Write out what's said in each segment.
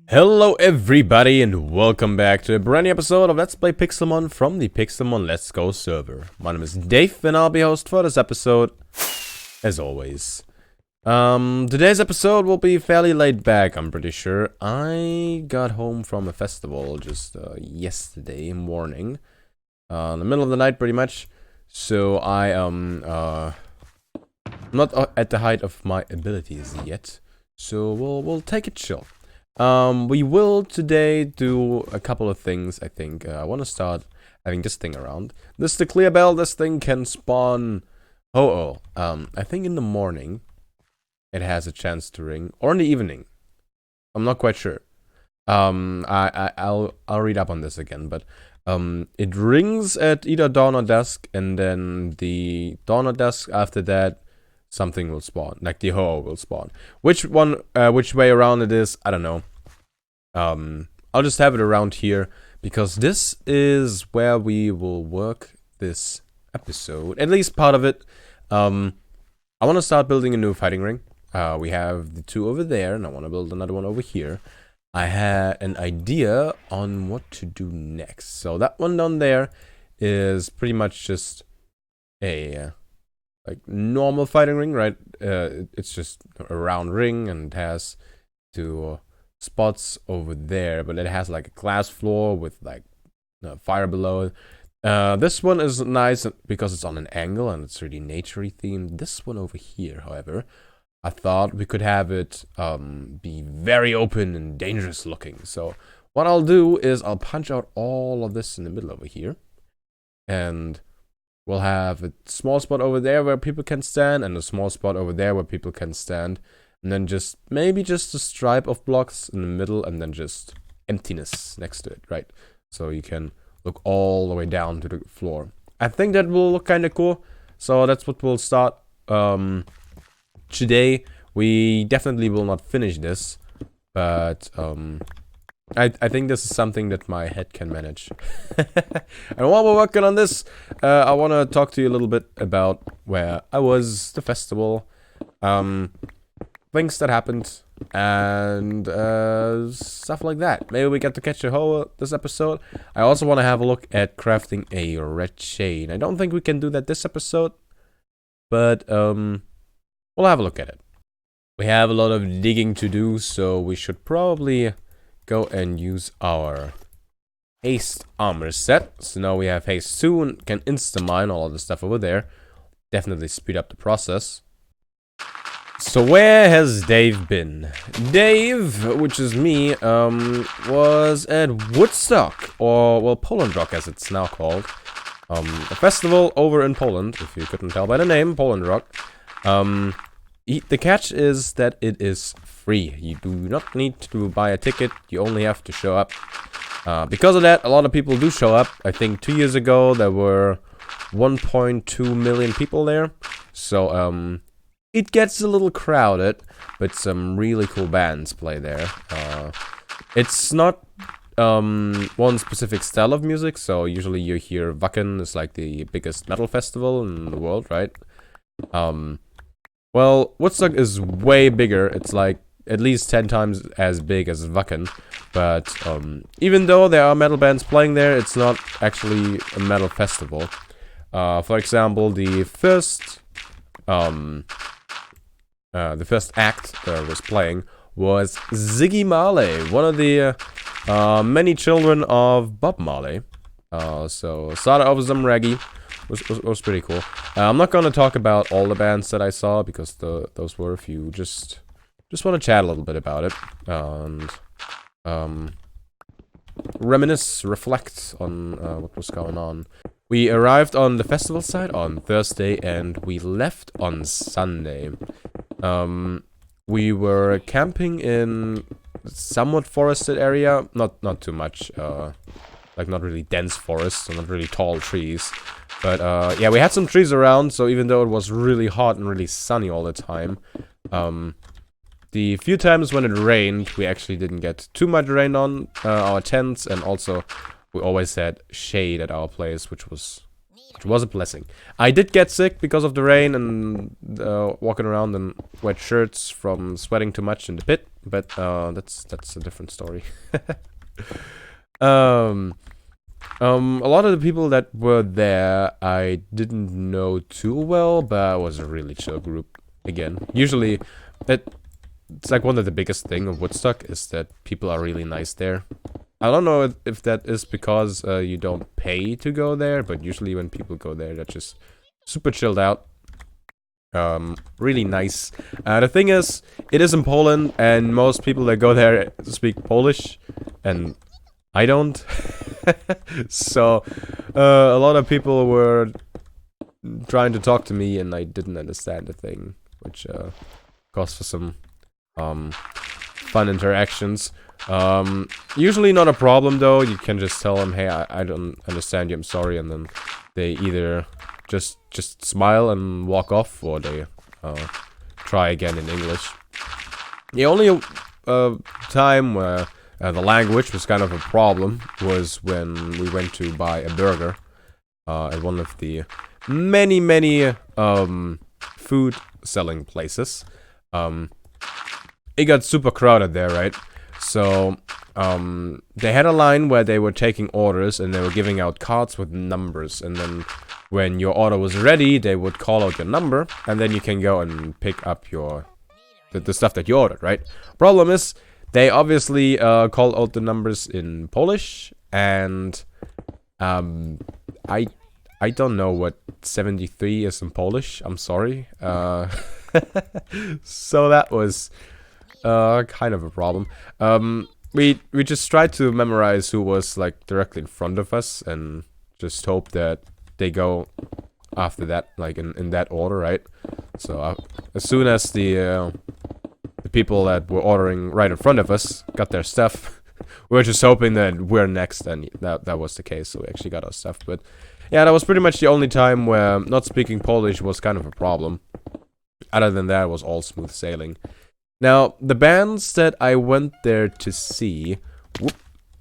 Hello everybody and welcome back to a brand new episode of Let's Play Pixelmon from the Pixelmon Let's Go server. My name is Dave and I'll be host for this episode, as always. Today's episode will be fairly laid back, I'm pretty sure. I got home from a festival just yesterday morning, in the middle of the night pretty much. So I am not at the height of my abilities yet, so we'll take it chill. We will today do a couple of things, I think. I want to start having this thing around. This is the clear bell. This thing can spawn... I think in the morning it has a chance to ring. Or in the evening. I'm not quite sure. I'll read up on this again, but... it rings at either dawn or dusk, and then the dawn or dusk after that, something will spawn, like the Ho-Oh will spawn. Which way around it is, I don't know. I'll just have it around here, because this is where we will work this episode, at least part of it. I want to start building a new fighting ring. We have the two over there, and I want to build another one over here. I had an idea on what to do next. So that one down there is pretty much just a... like normal fighting ring, right? It's just a round ring and it has two spots over there, but it has like a glass floor with like fire below it. This one is nice because it's on an angle and it's really naturey themed. This one over here, however, I thought we could have it be very open and dangerous looking. So what I'll do is I'll punch out all of this in the middle over here, and we'll have a small spot over there where people can stand, and a small spot over there where people can stand. And then just, maybe just a stripe of blocks in the middle, and then just emptiness next to it, right? So you can look all the way down to the floor. I think that will look kind of cool. So that's what we'll start today. We definitely will not finish this, but I think this is something that my head can manage. And while we're working on this, I want to talk to you a little bit about where I was, the festival, things that happened, and stuff like that. Maybe we get to catch a Ho-Oh this episode. I also want to have a look at crafting a red chain. I don't think we can do that this episode, but we'll have a look at it. We have a lot of digging to do, so we should probably go and use our haste armor set. So now we have haste 2 and can insta-mine all of the stuff over there. Definitely speed up the process. So where has Dave been? Dave, which is me, was at Woodstock, or well, Poland Rock as it's now called. A festival over in Poland, if you couldn't tell by the name, Poland Rock. The catch is that it is free. You do not need to buy a ticket, you only have to show up. Because of that, a lot of people do show up. I think 2 years ago there were 1.2 million people there. So it gets a little crowded, but some really cool bands play there. It's not one specific style of music, so usually you hear Wacken is like the biggest metal festival in the world, right? Well, Woodstock is way bigger. It's like at least 10 times as big as Wacken. But even though there are metal bands playing there, it's not actually a metal festival. For example, the first act that was playing was Ziggy Marley, one of the many children of Bob Marley. So started off with some reggae. Was pretty cool. I'm not gonna talk about all the bands that I saw because those were a few. Just want to chat a little bit about it and reminisce, reflect on what was going on. We arrived on the festival site on Thursday and we left on Sunday. We were camping in somewhat forested area, not too much. Like not really dense forests, so not really tall trees. But yeah, we had some trees around, so even though it was really hot and really sunny all the time, the few times when it rained, we actually didn't get too much rain on our tents, and also we always had shade at our place, which was which was a blessing. I did get sick because of the rain and walking around in wet shirts from sweating too much in the pit, but that's a different story. A lot of the people that were there I didn't know too well, but it was a really chill group. Again, usually it's like one of the biggest thing of Woodstock is that people are really nice there. I don't know if that is because you don't pay to go there, but usually when people go there, they're just super chilled out. Really nice. The thing is, it is in Poland, and most people that go there speak Polish, and I don't. So, a lot of people were trying to talk to me, and I didn't understand the thing, which caused for some fun interactions. Usually not a problem though. You can just tell them, hey, I don't understand you, I'm sorry, and then they either just smile and walk off, or they try again in English. The only time where the language was kind of a problem was when we went to buy a burger at one of the many food selling places. It got super crowded there, right? So, they had a line where they were taking orders and they were giving out cards with numbers, and then when your order was ready, they would call out your number, and then you can go and pick up the stuff that you ordered, right? Problem is, they obviously called out the numbers in Polish, and I don't know what 73 is in Polish, I'm sorry. So that was kind of a problem. We just tried to memorize who was like directly in front of us and just hope that they go after that, like in that order, right? So as soon as the people that were ordering right in front of us got their stuff, we were just hoping that we're next, and that was the case. So we actually got our stuff. But yeah, that was pretty much the only time where not speaking Polish was kind of a problem. Other than that, it was all smooth sailing. Now, the bands that I went there to see,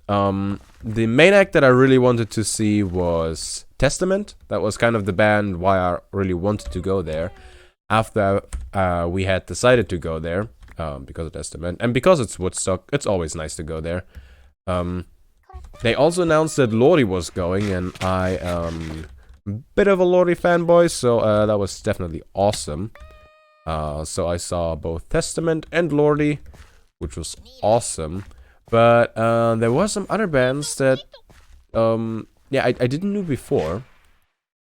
the main act that I really wanted to see was Testament. That was kind of the band why I really wanted to go there. After we had decided to go there, because of Testament, and because it's Woodstock, it's always nice to go there. They also announced that Lordi was going, and I am a bit of a Lordi fanboy, so that was definitely awesome. So I saw both Testament and Lordi, which was awesome. But there were some other bands that, yeah, I didn't know before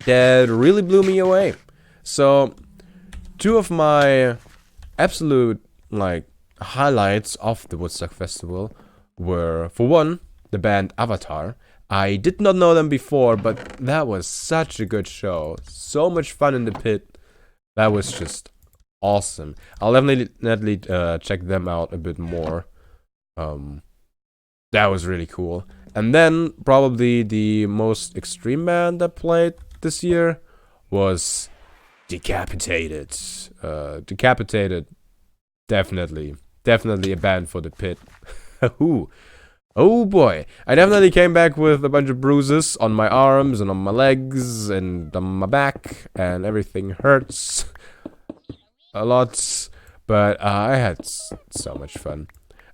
that really blew me away. So two of my absolute like highlights of the Woodstock Festival were, for one, the band Avatar. I did not know them before, but that was such a good show. So much fun in the pit. That was just awesome. I'll definitely check them out a bit more. That was really cool. And then probably the most extreme band that played this year was Decapitated. Decapitated, definitely a band for the pit. Ooh. Oh boy, I definitely came back with a bunch of bruises on my arms and on my legs and on my back, and everything hurts a lot, but I had so much fun.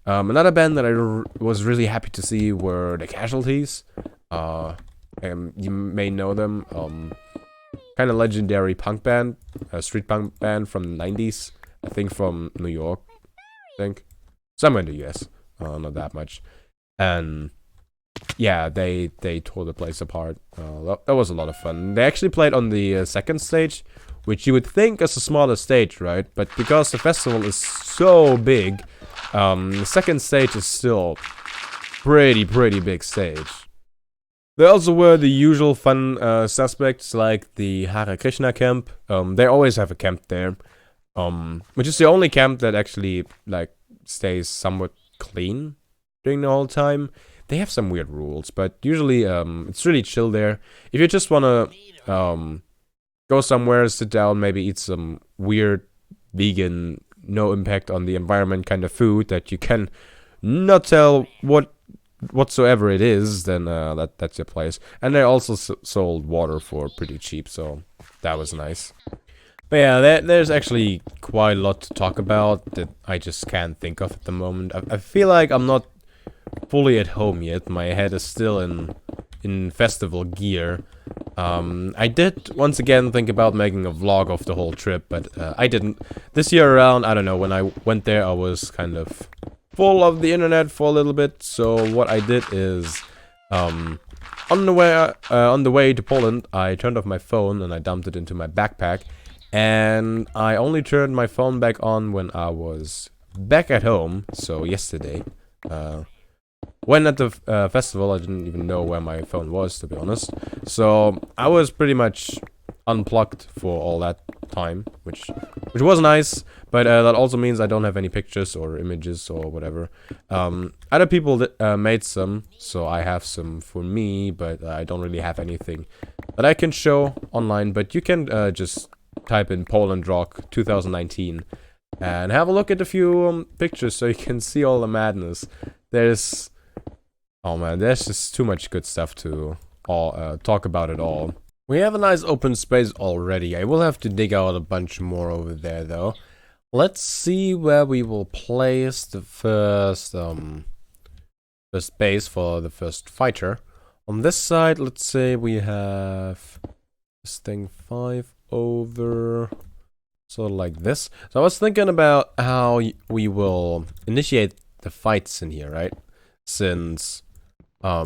Another band that I was really happy to see were the Casualties. You may know them. Kind of legendary punk band, a street punk band from the 90s. I think from New York. I think somewhere in the US. Not that much. And yeah, they tore the place apart. That was a lot of fun. They actually played on the second stage, which you would think is a smaller stage, right? But because the festival is so big, the second stage is still pretty big stage. There also were the usual fun suspects, like the Hare Krishna camp. They always have a camp there, which is the only camp that actually like stays somewhat clean during the whole time. They have some weird rules, but usually it's really chill there. If you just wanna go somewhere, sit down, maybe eat some weird vegan, no impact on the environment kind of food that you can not tell what whatsoever it is, then that's your place. And they also sold water for pretty cheap, so that was nice. But yeah, there's actually quite a lot to talk about that I just can't think of at the moment. I feel like I'm not fully at home yet. My head is still in festival gear. I did once again think about making a vlog of the whole trip, but I didn't. This year around, I don't know, when I went there I was kind of full of the internet for a little bit, so what I did is on the way to Poland, I turned off my phone and I dumped it into my backpack, and I only turned my phone back on when I was back at home, so yesterday. When at the festival, I didn't even know where my phone was, to be honest. So I was pretty much unplugged for all that time, which was nice. But that also means I don't have any pictures or images or whatever. Other people made some, so I have some for me, but I don't really have anything that I can show online. But you can just type in Poland Rock 2019 and have a look at a few pictures so you can see all the madness. There's... oh man, there's just too much good stuff to talk about it all. We have a nice open space already. I will have to dig out a bunch more over there though. Let's see where we will place the first base for the first fighter. On this side, let's say we have this thing 5 over, sort of like this. So I was thinking about how we will initiate the fights in here, right? Since I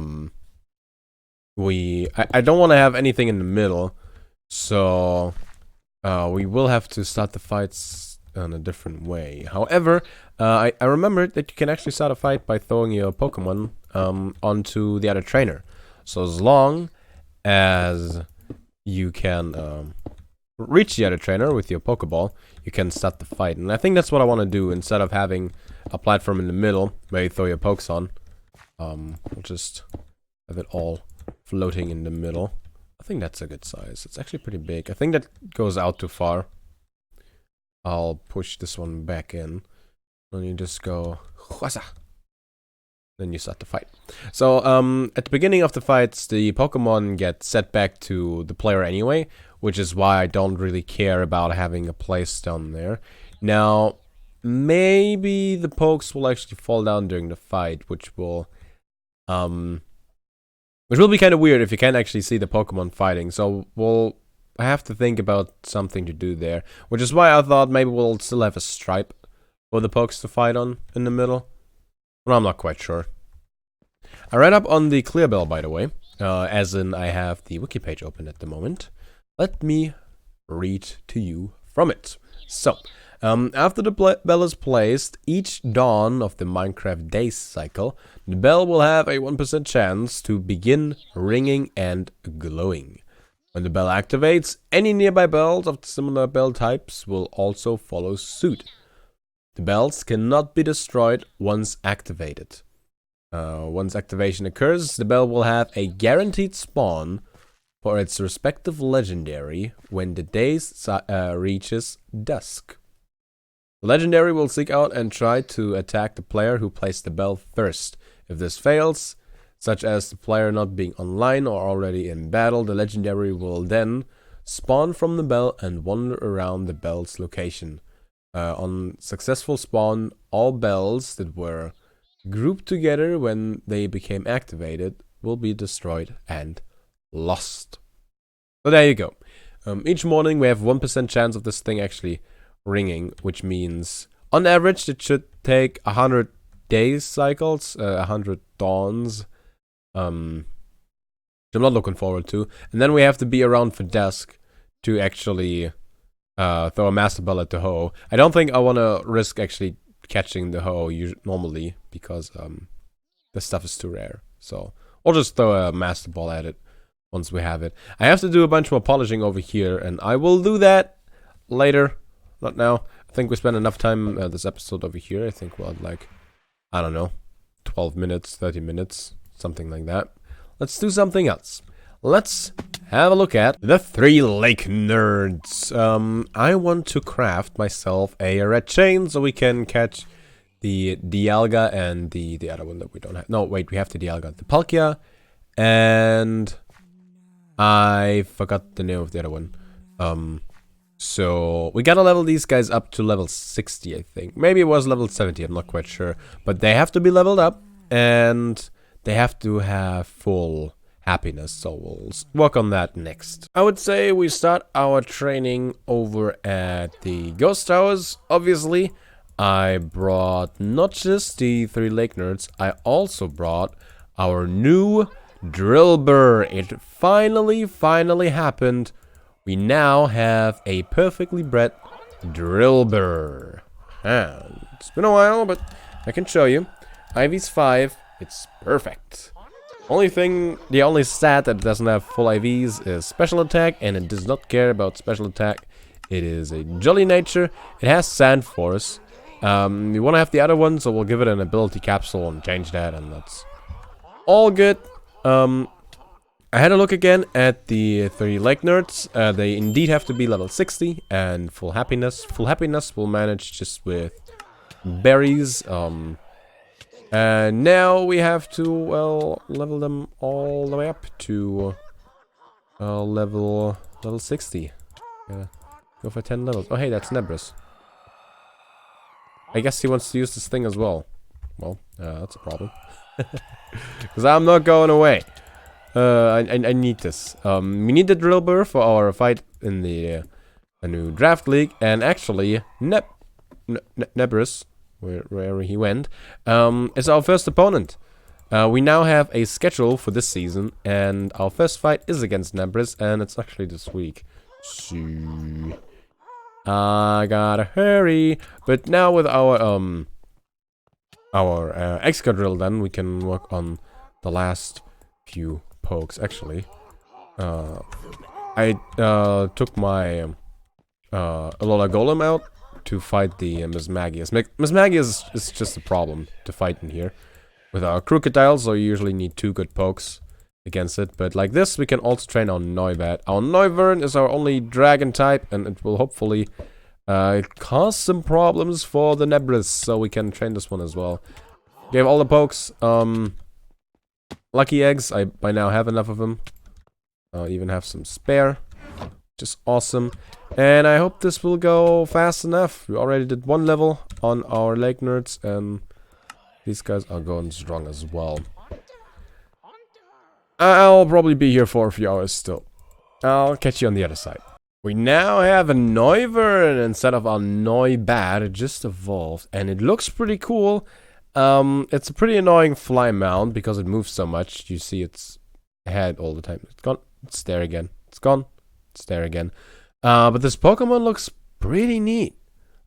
don't want to have anything in the middle, so we will have to start the fights in a different way. However, I remembered that you can actually start a fight by throwing your Pokemon onto the other trainer. So as long as you can reach the other trainer with your Pokeball, you can start the fight. And I think that's what I want to do instead of having a platform in the middle where you throw your Pokes on. We'll just have it all floating in the middle. I think that's a good size. It's actually pretty big. I think that goes out too far. I'll push this one back in. Then you just go... then you start the fight. So, at the beginning of the fights, the Pokemon get set back to the player anyway, which is why I don't really care about having a place down there. Now, maybe the pokes will actually fall down during the fight, which will be kind of weird if you can't actually see the Pokemon fighting. So we'll have to think about something to do there, which is why I thought maybe we'll still have a stripe for the pokes to fight on in the middle. Well, I'm not quite sure. I read up on the clear bell, by the way, as in I have the wiki page open at the moment. Let me read to you from it. So, after the bell is placed, each dawn of the Minecraft days cycle, the bell will have a 1% chance to begin ringing and glowing. When the bell activates, any nearby bells of similar bell types will also follow suit. The bells cannot be destroyed once activated. Once activation occurs, the bell will have a guaranteed spawn for its respective legendary when the day reaches dusk. The legendary will seek out and try to attack the player who placed the bell first. If this fails, such as the player not being online or already in battle, the legendary will then spawn from the bell and wander around the bell's location. On successful spawn, all bells that were grouped together when they became activated will be destroyed and lost. So there you go. Each morning we have 1% chance of this thing actually ringing, which means on average it should take 100 days cycles, 100 dawns, which I'm not looking forward to. And then we have to be around for dusk to actually throw a Master Ball at the hoe. I don't think I want to risk actually catching the hoe normally, because this stuff is too rare. So I'll just throw a Master Ball at it once we have it. I have to do a bunch more polishing over here, and I will do that later, not now. I think we spent enough time this episode over here. I think we'll have like, I don't know, 12 minutes, 30 minutes, something like that. Let's do something else. Let's have a look at the 3 lake nerds. I want to craft myself a red chain so we can catch the Dialga and the other one that we don't have. No, wait, we have the Dialga, the Palkia, and I forgot the name of the other one. So we gotta level these guys up to level 60, I think. Maybe it was level 70, I'm not quite sure. But they have to be leveled up, and they have to have full happiness, so we'll work on that next. I would say we start our training over at the Ghost Towers, obviously. I brought not just the 3 Lake Nerds, I also brought our new Drillbur. It finally happened. We now have a perfectly bred Drillbur. And it's been a while, but I can show you. IV's 5, it's perfect. The only stat that doesn't have full IVs is special attack, and it does not care about special attack. It is a jolly nature. It has Sand Force. We want to have the other one, so we'll give it an ability capsule and change that, and that's all good. I had a look again at the 3 Lake Nerds. They indeed have to be level 60 and full happiness. Full happiness we'll manage just with berries. And now we have to, well, level them all the way up to level 60. Go for 10 levels. Oh, hey, that's Nebris. I guess he wants to use this thing as well. Well, that's a problem. Because I'm not going away. I need this. We need the Drillbur for our fight in the new draft league. And actually, Nebris, wherever he went, is our first opponent. We now have a schedule for this season, and our first fight is against Nebris, and it's actually this week. So I gotta hurry. But now with our Excadrill, then we can work on the last few pokes. Actually, I took my Alola Golem out to fight the Mismagius. Mismagius is just a problem to fight in here. With our Crocodile, so you usually need 2 good pokes against it. But like this, we can also train our Noibat. Our Noivern is our only dragon type, and it will hopefully cause some problems for the Nebris, so we can train this one as well. Gave all the pokes. Lucky eggs, I by now have enough of them. Even have some spare. Just awesome. And I hope this will go fast enough. We already did 1 level on our Lake Nerds, and these guys are going strong as well. I'll probably be here for a few hours still. I'll catch you on the other side. We now have a Noivern instead of our Noibat. It just evolved, and it looks pretty cool. It's a pretty annoying fly mount because it moves so much. You see its head all the time. It's gone. It's there again. It's gone. It's there again. But this Pokemon looks pretty neat.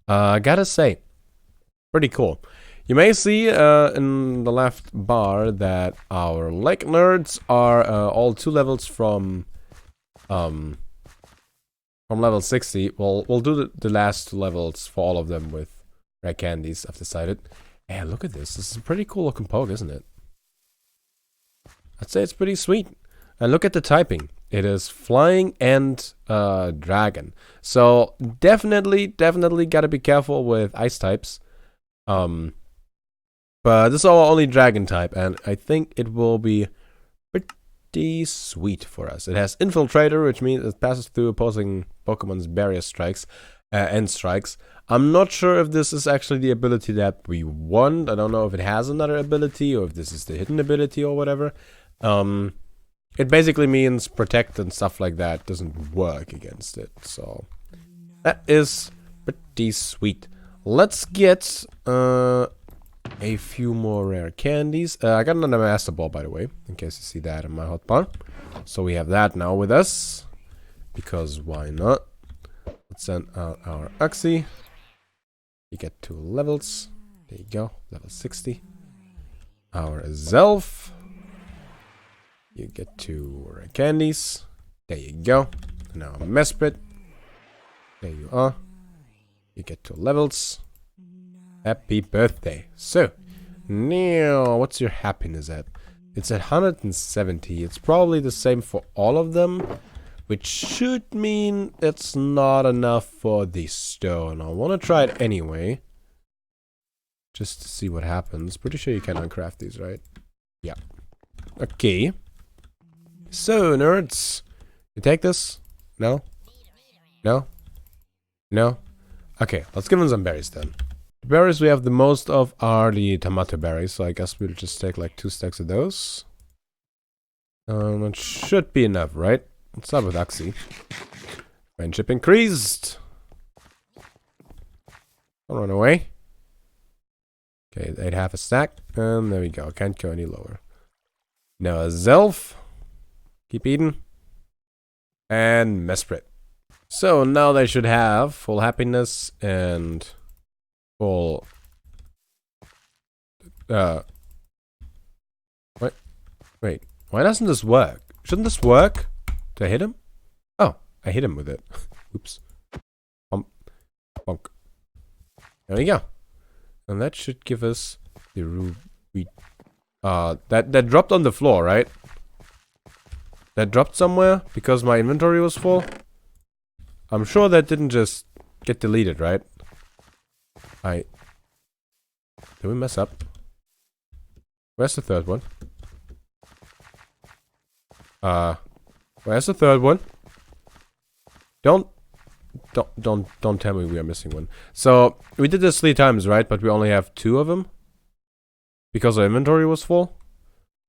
I gotta say, pretty cool. You may see in the left bar that our Lake Nerds are all 2 levels from level 60. We'll do the last 2 levels for all of them with rare candies, I've decided. And look at this. This is a pretty cool looking poke, isn't it? I'd say it's pretty sweet. And look at the typing. It is flying and dragon. So definitely gotta be careful with ice types. But this is our only dragon type, and I think it will be pretty sweet for us. It has Infiltrator, which means it passes through opposing Pokemon's barrier strikes and strikes. I'm not sure if this is actually the ability that we want. I don't know if it has another ability or if this is the hidden ability or whatever. It basically means protect and stuff like that doesn't work against it. So that is pretty sweet. Let's get a few more rare candies. I got another Master Ball, by the way, in case you see that in my hotbar. So we have that now with us, because why not? Let's send out our Uxie. You get 2 levels. There you go, level 60. Our Zelf. You get 2 rare candies. There you go. Now Mesprit. There you are. You get 2 levels. Happy birthday. So, now, what's your happiness at? It's at 170. It's probably the same for all of them, which should mean it's not enough for the stone. I want to try it anyway. Just to see what happens. Pretty sure you can uncraft these, right? Yeah. Okay. So, nerds. You take this? No? No? No? Okay, let's give them some berries then. The berries we have the most of are the tomato berries, so I guess we'll just take like 2 stacks of those. It should be enough, right? Let's start with Axie. Friendship increased. Don't run away. Okay, they'd have a stack. And there we go. Can't go any lower. Now a Zelf. Keep eating. And Mesprit. So now they should have full happiness and full... Wait. Why doesn't this work? Shouldn't this work? Did I hit him? Oh, I hit him with it. Oops. Bonk. There we go. And that should give us the ruby. That dropped on the floor, right? That dropped somewhere because my inventory was full. I'm sure that didn't just get deleted, right? Did we mess up? Where's the third one? Where's the third one? Don't tell me we are missing one. So, we did this 3 times, right? But we only have 2 of them. Because our inventory was full.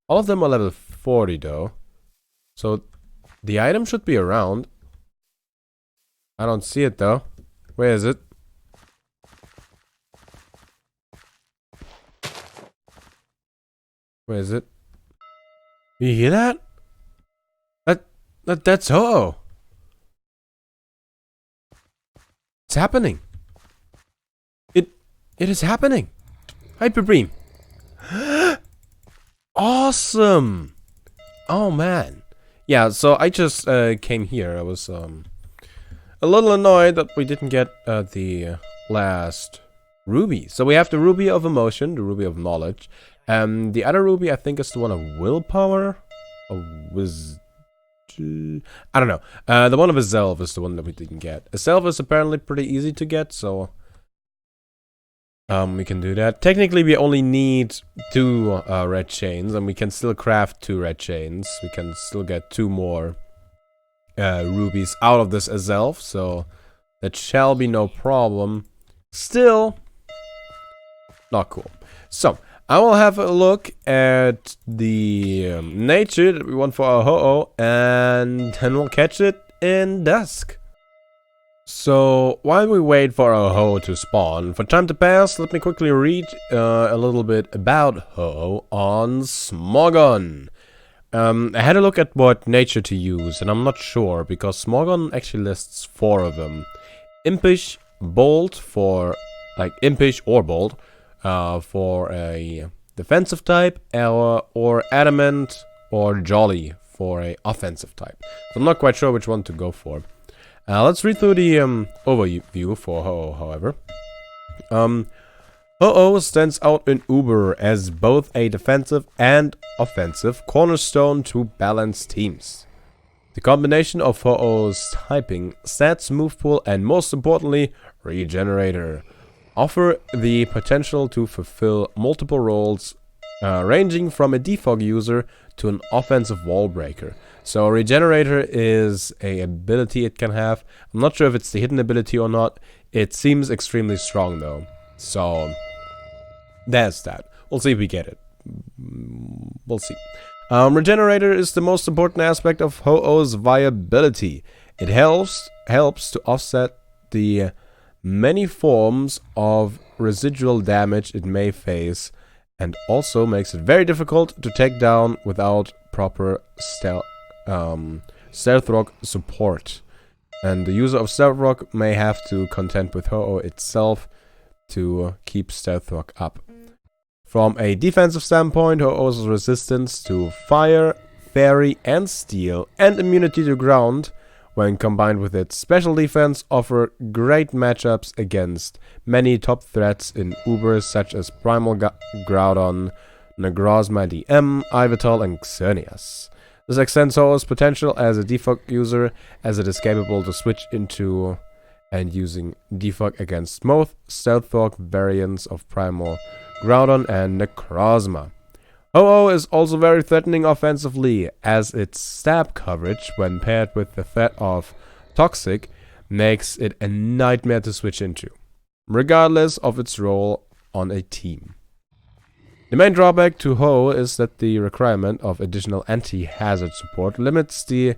All of them are level 40, though. So, the item should be around. I don't see it, though. Where is it? Where is it? You hear that? That's Ho-Oh. It's happening. It is happening. Hyper Beam. Awesome. Oh man. Yeah, so I just came here. I was a little annoyed that we didn't get the last ruby. So we have the ruby of emotion, the ruby of knowledge. The other ruby I think is the one of willpower. Or I don't know. The one of a Zelf is the one that we didn't get. A Zelf is apparently pretty easy to get, so we can do that. Technically, we only need 2 red chains, and we can still craft 2 red chains. We can still get 2 more rubies out of this Zelf, so that shall be no problem. Still, not cool. So, I will have a look at the nature that we want for our Ho-Oh, and then we'll catch it in dusk. So, while we wait for our Ho-Oh to spawn, for time to pass, let me quickly read a little bit about Ho-Oh on Smogon. I had a look at what nature to use, and I'm not sure, because Smogon actually lists 4 of them. Impish, Bold for, like, Impish or Bold. For a defensive type, or Adamant, or Jolly for a offensive type. So I'm not quite sure which one to go for. Let's read through the overview for Ho-Oh, however. Ho-Oh stands out in Uber as both a defensive and offensive cornerstone to balance teams. The combination of Ho-Oh's typing, stats, move pool, and most importantly, Regenerator offer the potential to fulfill multiple roles, ranging from a defog user to an offensive wall breaker. So Regenerator is a ability it can have. I'm not sure if it's the hidden ability or not. It seems extremely strong though. So there's that. We'll see if we get it. We'll see. Regenerator is the most important aspect of Ho-Oh's viability. It helps to offset the many forms of residual damage it may face, and also makes it very difficult to take down without proper stealth rock support. And the user of stealth rock may have to contend with Ho-Oh itself to keep stealth rock up. From a defensive standpoint, Ho-Oh's resistance to fire, fairy, and steel, and immunity to ground, when combined with its special defense, offer great matchups against many top threats in Ubers such as Primal Groudon, Nagrozma DM, Ivital, and Xerneas. This extends Ho-Oh's potential as a default user, as it is capable to switch into and using defog against most Stealthfork variants of Primal, Groudon, and Necrozma. Ho-Oh is also very threatening offensively, as its stab coverage, when paired with the threat of Toxic, makes it a nightmare to switch into, regardless of its role on a team. The main drawback to Ho is that the requirement of additional anti-hazard support limits the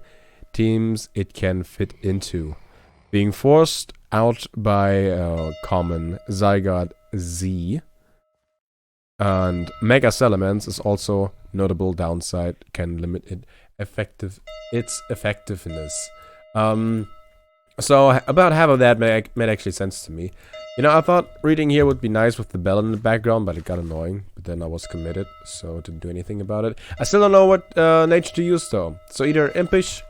teams it can fit into, being forced out by common Zygarde Z. And Mega Salamence is also notable downside, can limit its effectiveness. So about half of that made actually sense to me. You know, I thought reading here would be nice with the bell in the background, but it got annoying. But then I was committed, so didn't do anything about it. I still don't know what nature to use though. So either Impish,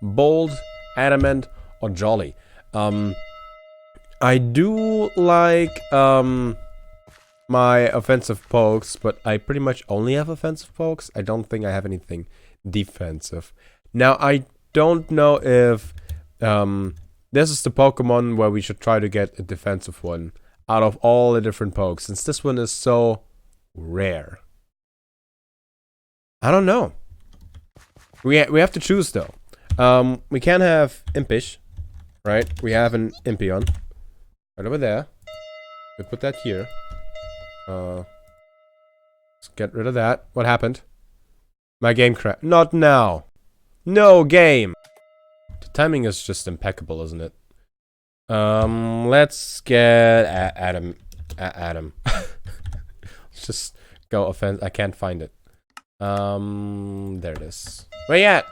Bold, Adamant, or Jolly. I do like my offensive pokes, but I pretty much only have offensive pokes. I don't think I have anything defensive. Now, I don't know if this is the Pokemon where we should try to get a defensive one out of all the different pokes, since this one is so rare. I don't know. We have to choose though. We can have Impish, right? We have an Impion right over there. We put that here. Let's get rid of that. What happened? My game crashed. Not now. No game. The timing is just impeccable, isn't it? Let's get Adam. Adam. Let's just go offense. I can't find it. There it is. Where you at?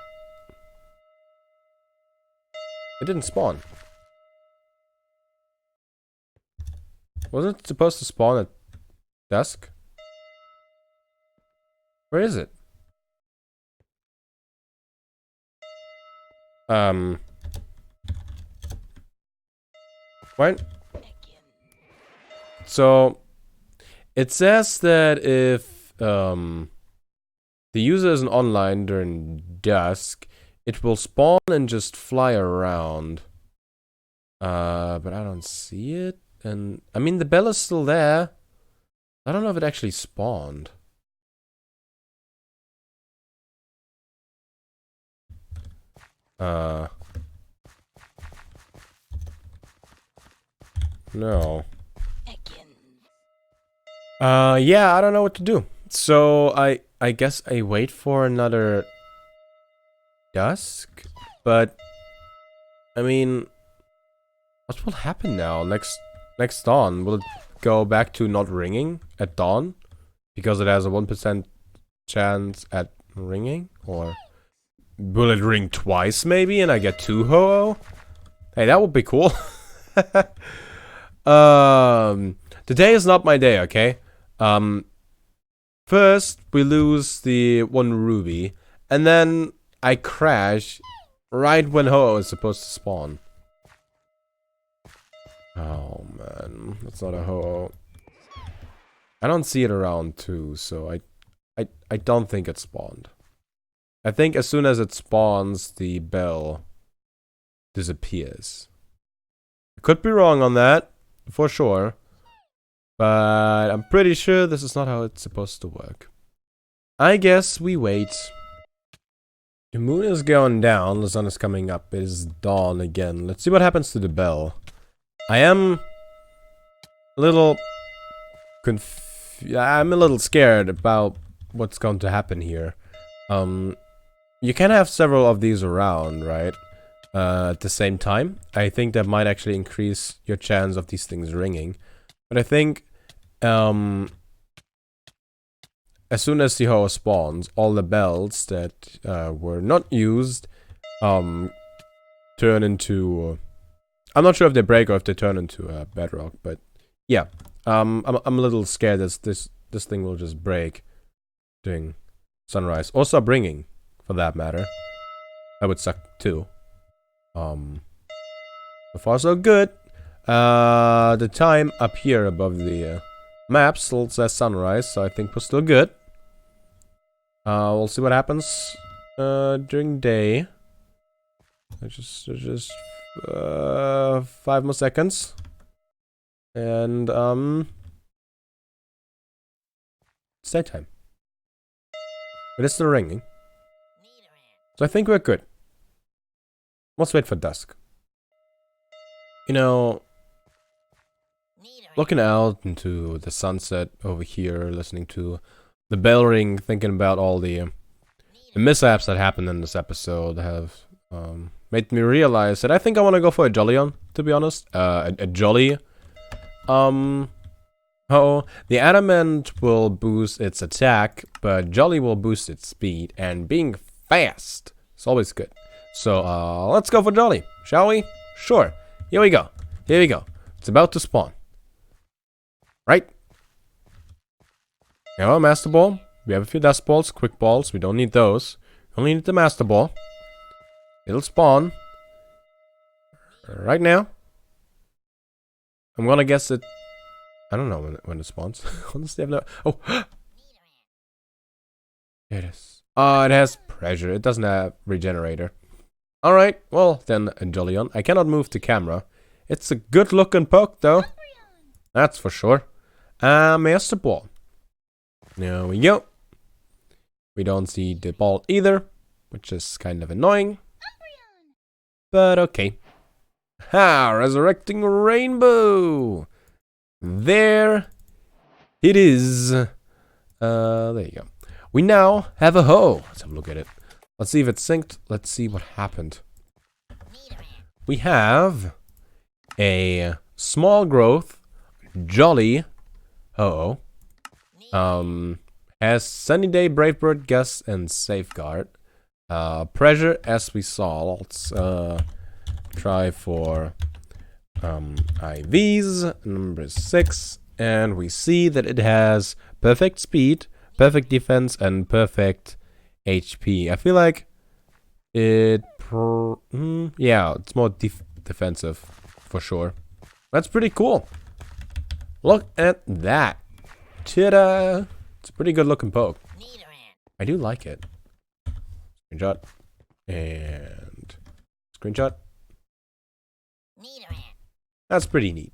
It didn't spawn. Wasn't it supposed to spawn at dusk? Where is it? What? So it says that if the user isn't online during dusk, it will spawn and just fly around. But I don't see it. And I mean, the bell is still there. I don't know if it actually spawned. No. Yeah, I don't know what to do. So I guess I wait for another dusk, but I mean, what will happen now? Next dawn, will it go back to not ringing at dawn because it has a 1% chance at ringing, or will it ring twice maybe and I get 2 Ho-Oh? Hey, that would be cool. Today is not my day, okay? First we lose the 1 ruby, and then I crash right when Ho-Oh is supposed to spawn. Oh man, that's not a Ho-Oh. I don't see it around too, so I don't think it spawned. I think as soon as it spawns, the bell disappears. I could be wrong on that, for sure. But I'm pretty sure this is not how it's supposed to work. I guess we wait. The moon is going down, the sun is coming up, it is dawn again. Let's see what happens to the bell. I am a little I'm a little scared about what's going to happen here. You can have several of these around, right? At the same time. I think that might actually increase your chance of these things ringing. But I think as soon as the Ho spawns, all the bells that were not used turn into... I'm not sure if they break or if they turn into bedrock, but yeah. I'm a little scared that this thing will just break during sunrise. Or stop ringing, for that matter. That would suck too. So far so good. The time up here above the map still says sunrise, so I think we're still good. We'll see what happens during day. Let's just 5 more seconds. And, it's daytime. It is still ringing. So I think we're good. Let's wait for dusk. You know, looking out into the sunset over here, listening to the bell ring, thinking about all the mishaps that happened in this episode have made me realize that I think I want to go for a Jolyon, to be honest. A Jolly. Oh, the Adamant will boost its attack, but Jolly will boost its speed, and being fast is always good. So, let's go for Jolly, shall we? Sure. Here we go. Here we go. It's about to spawn. Right? Now, Master Ball. We have a few Dust Balls, Quick Balls. We don't need those. We only need the Master Ball. It'll spawn. Right now. I'm gonna guess it. I don't know when it spawns. Honestly, I've no. Oh! Here it is. Oh, it has pressure. It doesn't have regenerator. Alright, well then, Jolyon. I cannot move the camera. It's a good looking poke though. That's for sure. Master Ball. There we go. We don't see the ball either, which is kind of annoying. But okay. Ha! Resurrecting Rainbow! There it is. There you go. We now have a hoe. Let's have a look at it. Let's see if it's synced. Let's see what happened. We have a small growth Jolly ho. Has Sunny Day, Brave Bird, Guess, and Safeguard. Pressure, as we saw. Let's try for IVs, number 6, and we see that it has perfect speed, perfect defense, and perfect HP. I feel like it, yeah, it's more defensive for sure. That's pretty cool. Look at that. Ta-da! It's a pretty good looking poke. I do like it. Screenshot. And screenshot. That's pretty neat.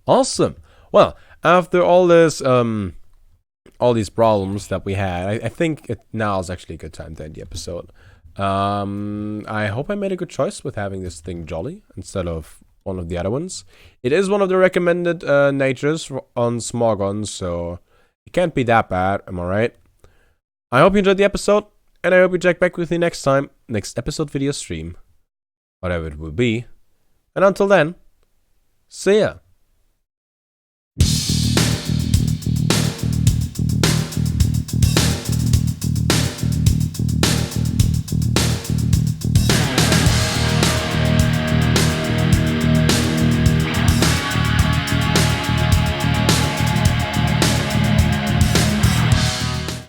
Awesome. Well, after all this, all these problems that we had, I think now is actually a good time to end the episode. I hope I made a good choice with having this thing Jolly instead of one of the other ones. It is one of the recommended natures on Smogon, so it can't be that bad. Am I right? I hope you enjoyed the episode, and I hope you check back with me next time, next episode video stream, whatever it will be. And until then, see ya.